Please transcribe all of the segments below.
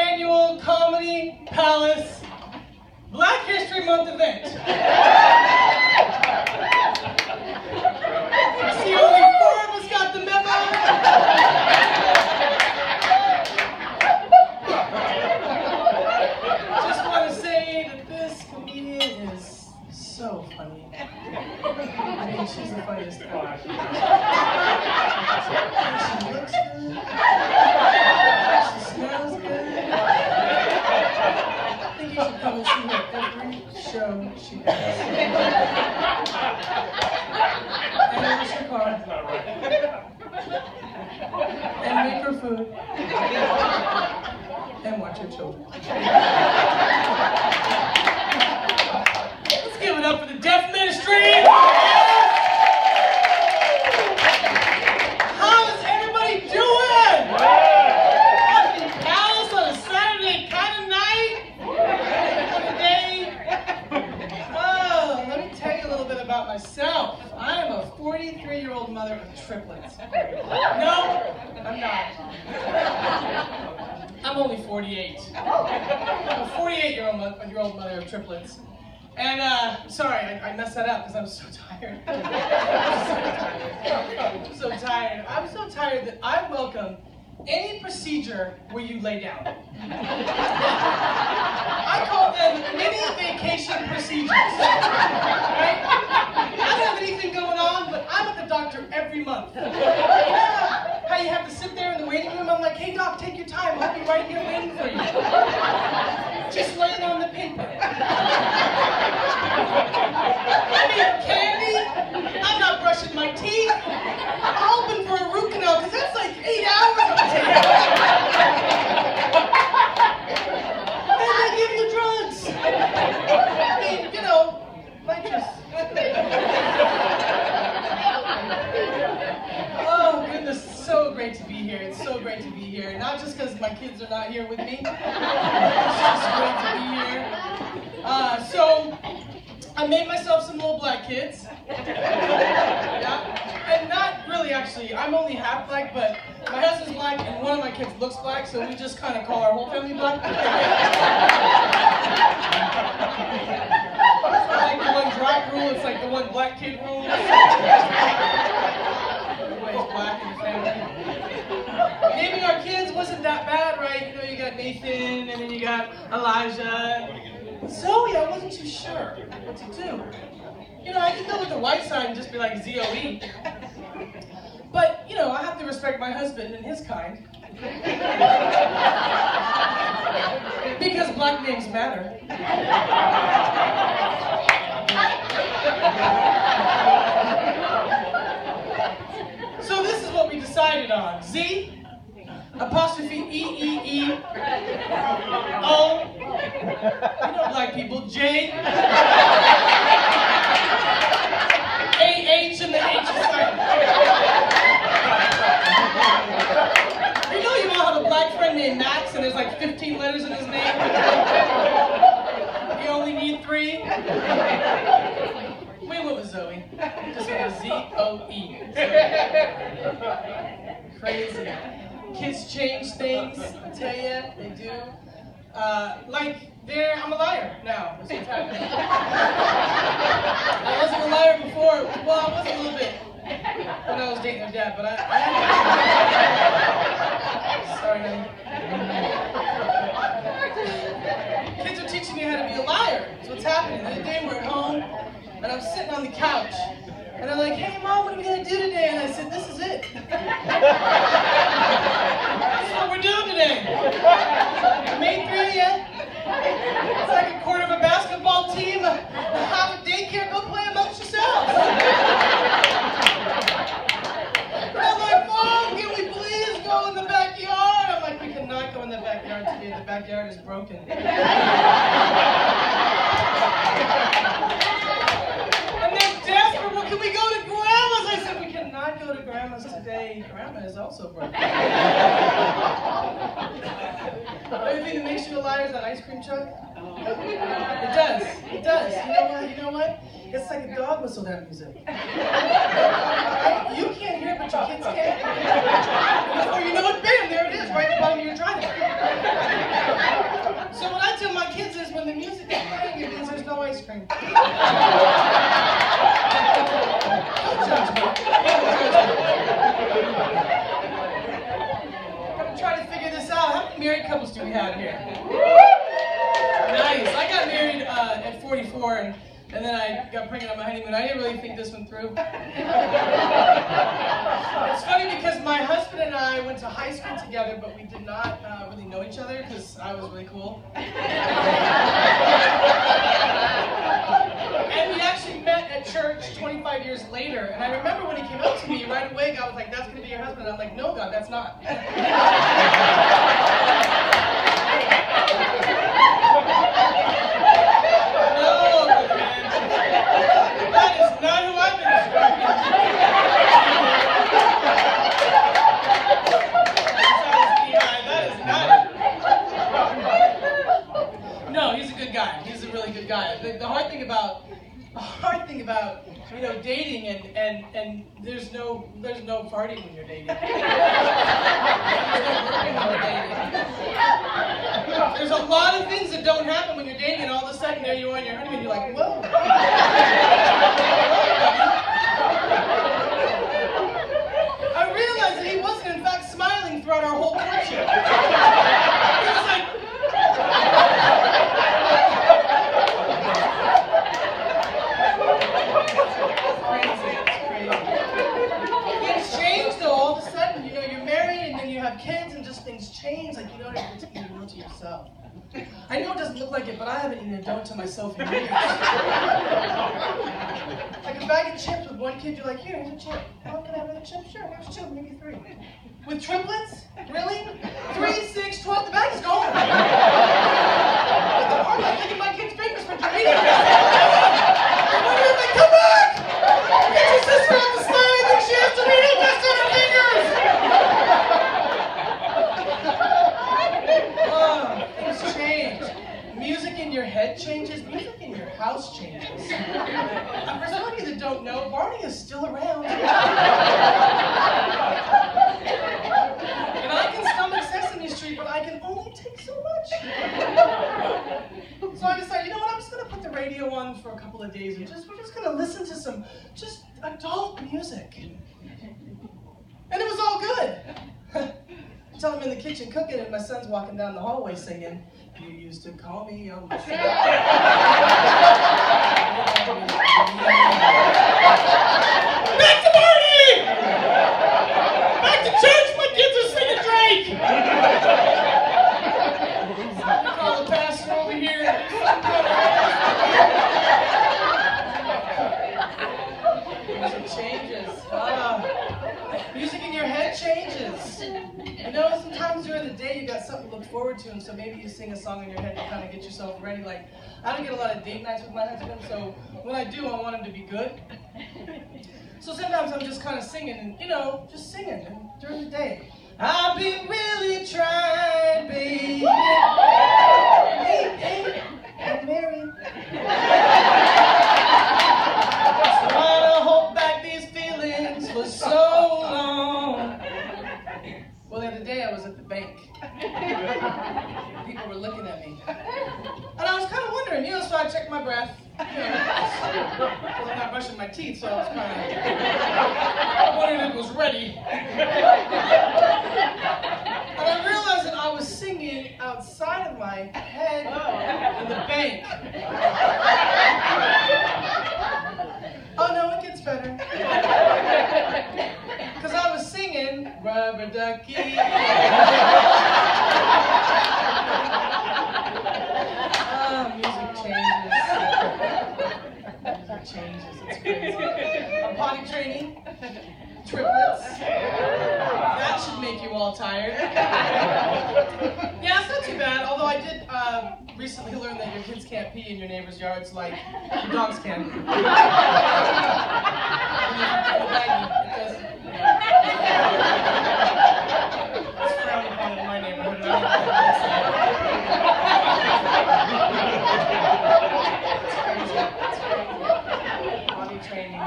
annual Comedy Palace Black History Month event. I see only 4 of us got the memo. Just want to say that this comedian is so funny. I mean, she's the funniest ever. She looks good. She smells good. I think you should come and see her every show she does. And wash her car. And make her food. And watch her children. Let's give it up for the Deaf Ministry. How is everybody doing? Having Palace on a Saturday kind of night? Day? Oh, let me tell you a little bit about myself. I am a 43-year-old mother of triplets. No, I'm not. I'm only 48. I'm a 48-year-old mother of triplets. And, sorry, I messed that up because I'm so tired. I'm so tired. I'm so tired that I welcome any procedure where you lay down. I call them mini vacation procedures. Right? I don't have anything going on, but I'm at the doctor every month. You know how you have to sit there in the waiting room? I'm like, hey doc, take your time. I'll be right here waiting for you. Just laying on the paper. I need candy. I'm not brushing my teeth. I'm hoping for a root canal because that's like 8 hours of tape. And they give you drugs. I mean, you know, nitrous. Oh goodness, so great to be here. It's so great to be here. Not just because my kids are not here with me. It's just great to be here. So I made myself some little black kids. Yeah. And not really actually, I'm only half black, but my husband's black and one of my kids looks black, so we just kind of call our whole family black. It's not like the one black rule, it's like the one black kid rule. Everybody's black in the family. Naming our kids wasn't that bad, right? You know, you got Nathan, and then you got Elijah. Zoe, I wasn't too sure what to do. You know, I could go with the white side and just be like Z-O-E. But, you know, I have to respect my husband and his kind. Because black names matter. So this is what we decided on. Z, apostrophe E-E-E, O, you know black people, J, A-H, and the H is silent. You know have a black friend named Max, and there's like 15 letters in his name? You only need 3? We went with Zoe. Just went with Z-O-E. Crazy. Kids change things, I tell you, they do. I'm a liar now. That's what's happening. I wasn't a liar before. Well, I was a little bit when I was dating her dad, but I sorry, honey. Kids are teaching me how to be a liar. That's what's happening. The other day we're at home, and I'm sitting on the couch, and they're like, hey, Mom, what are we going to do today? And I said, this is it. That's what we're doing today. I made 3 of you. It's like a quarter of a basketball team, half a daycare. Go play amongst yourselves. And I'm like, Mom, can we please go in the backyard? I'm like, we cannot go in the backyard today. The backyard is broken. And they're desperate. Well, can we go to Grandma's? I said, we cannot go to Grandma's today. Grandma is also broken. Everything that makes you a liar is that ice cream truck. It does. It does. You know what? It's like a dog whistle, that music. You can't hear it, but your kids can. Before you know it, bam, there it is, right at the bottom of your driveway. Gonna try to figure this out. How many married couples do we have here? Nice. I got married at 44, and then I got pregnant on my honeymoon. I didn't really think this one through. It's funny because my husband and I went to high school together, but we did not really know each other because I was really cool. And we actually met at church 25 years later. And I remember when he came up to me right away, God was like, "That's going to be your husband." And I'm like, "No, God, that's not." The hard thing about dating and there's no party when you're dating. There's no working when you're dating. There's a lot of things that don't happen when you're dating, and all of a sudden there you are on your honeymoon. You're like, whoa. I realized that he wasn't in fact smiling throughout our whole courtship. He was like. Kids and just things change, like you don't even get to eat a meal to yourself. I know it doesn't look like it, but I haven't eaten a donut to myself in years. Like a bag of chips with one kid, you're like, "Here, here's a chip. Oh, can I have another chip? Sure, here's two, maybe three." With triplets? Really? 3, 6, 12, the bag is gone. At the party, I'm licking my kids' fingers for Doritos. I'm wondering if they come back! Get your sister out the slide, I think she has Dorito dust on her fingers! Things change. Music in your head changes. Music in your house changes. For some of you that don't know, Barney is still around. And I can stomach Sesame Street, but I can only take so much. So I decided, you know what, I'm just going to put the radio on for a couple of days and we're just going to listen to some just adult music. And it was all good. Until I'm in the kitchen cooking and my son's walking down the hallway singing, "You used to call me on the show." Back to party! Back to church! My kids are singing Drake! Call the pastor over here. Music changes. Music in your head changes. Sometimes during the day you got something to look forward to, and so maybe you sing a song in your head to kind of get yourself ready. Like, I don't get a lot of date nights with my husband, so when I do, I want him to be good. So sometimes I'm just kind of singing, and just singing during the day. I've been really trying, baby. Hey, I'm married. Trying to hold back these feelings for so long. Well, the other day I was at the bank. People were looking at me. And I was kind of wondering, so I checked my breath. Because I'm not brushing my teeth, so I was kind of wondering if it was ready. And I realized that I was singing outside of my head in the bank. Oh no, it gets better. Because I was singing, "Rubber Ducky." Music changes. Music changes. It's crazy. I'm potty training. Triplets. That should make you all tired. Yeah, it's not too bad. Although I did recently learn that your kids can't pee in your neighbor's yards like your dogs can. It's frowned upon in my neighborhood. Potty training.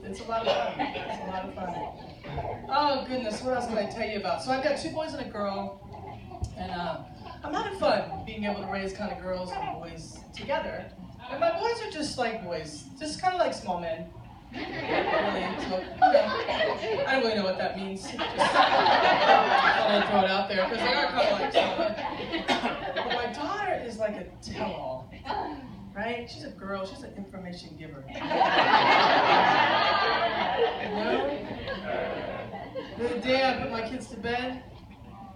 It's a lot of fun. It's a lot of fun. Oh goodness, what else can I tell you about? So I've got 2 boys and a girl, and I'm having fun being able to raise kind of girls and boys together. And my boys boys are just like boys, just kind of like small men. Really, so, I don't really know what that means. Just thought I'd throw it out there, because they are kind of like small men. But my daughter is like a tell-all, right? She's a girl, she's an information giver. You know? The other day I put my kids to bed,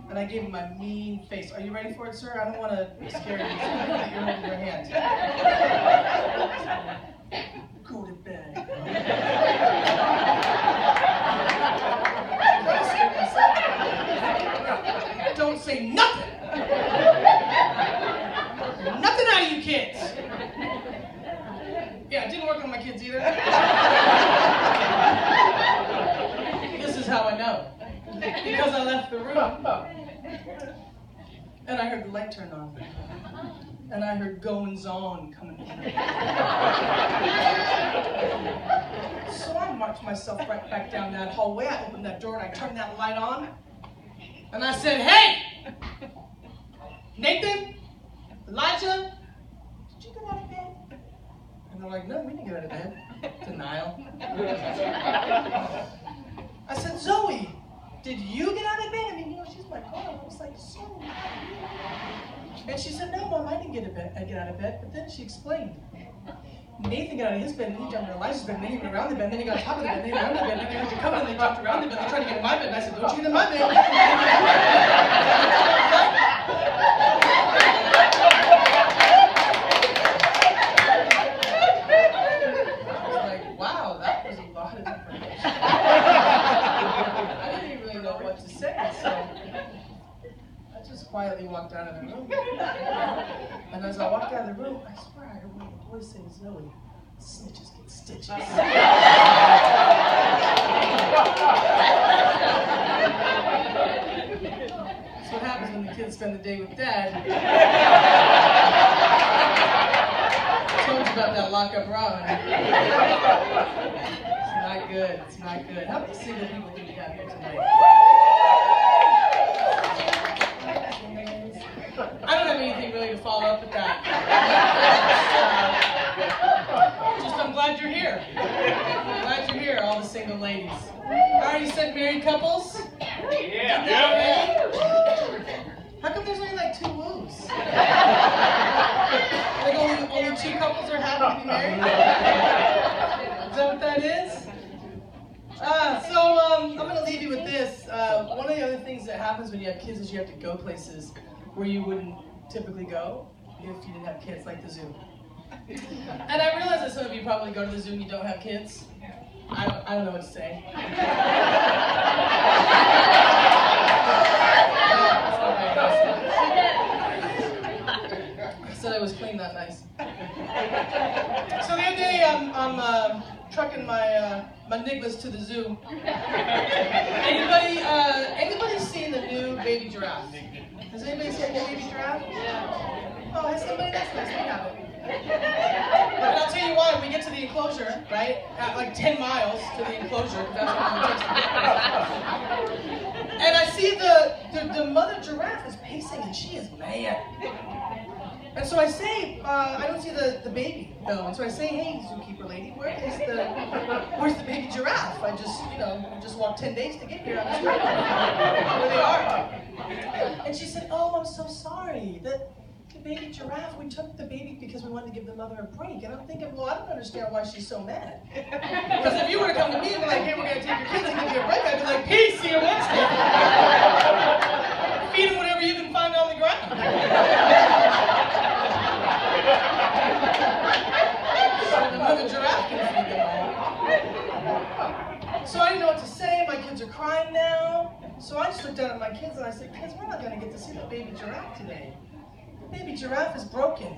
and I gave them my mean face. Are you ready for it, sir? I don't want to scare you. So you're holding your hand. Go to bed. Don't say nothing. Nothing out of you kids. Yeah, it didn't work on my kids either. This is how I know. Because I left the room. And I heard the light turn on. And I heard goings on coming in. So I marched myself right back down that hallway. I opened that door and I turned that light on. And I said, hey! Nathan? Elijah? Did you get out of bed? And they're like, no, we didn't get out of bed. Denial. I said, Zoe, did you get out of bed? I mean, you know, she's my girl. I was like, Zoe. And she said, no, Mom, I didn't get out of bed. But then she explained. Nathan got out of his bed, and he jumped on Elijah's bed, and then he went around the bed, and then he got on top of the bed, and then he went around the bed, and then they went to cover, and they jumped around the bed, and they tried to get in my bed, and I said, don't you get in my bed. I was like, wow, that was a lot of information. I didn't really know what to say, so I just quietly walked out of the room. And as I walked out of the room, I swear I heard one of the boys say, Zoe, snitches get stitches. That's what happens when the kids spend the day with Dad. I told you about that lockup ramen. It's not good. It's not good. How many single people do we have here tonight? I don't have anything really to follow up with that. I'm glad you're here. I'm glad you're here, all the single ladies. I already said married couples? Yeah. How come there's only like 2 woos? Like only 2 couples are happy to be married? Is that what that is? I'm going to leave you with this. One of the other things that happens when you have kids is you have to go places where you wouldn't typically go if you didn't have kids, like the zoo. And I realize that some of you probably go to the zoo and you don't have kids. I don't know what to say. I said I was clean, not nice. So the other day I'm trucking my niggas to the zoo. Anybody seen the new baby giraffe? Has anybody seen the new baby giraffe? Yeah. Oh, has somebody? That's nice. We have it. And I'll tell you why. We get to the enclosure, right? At like 10 miles to the enclosure, because that's how long it takes to get there. And I see the mother giraffe is pacing, and she is mad. And so I say, I don't see the baby though. And so I say, hey, zookeeper lady, where's the baby giraffe? I just walked 10 days to get here. I'm just where they are. And she said, oh, I'm so sorry. The baby giraffe, we took the baby because we wanted to give the mother a break. And I'm thinking, well, I don't understand why she's so mad. Because if you were to come to me and be like, hey, we're going to take your kids and give you a break, I'd be like, peace, see you Wednesday. Feed them whatever you can find on the ground. So the mother giraffe can feed them all. So I didn't know what to say. My kids are crying now. So I just looked down at my kids and I said, kids, we're not going to get to see the baby giraffe today. The baby giraffe is broken.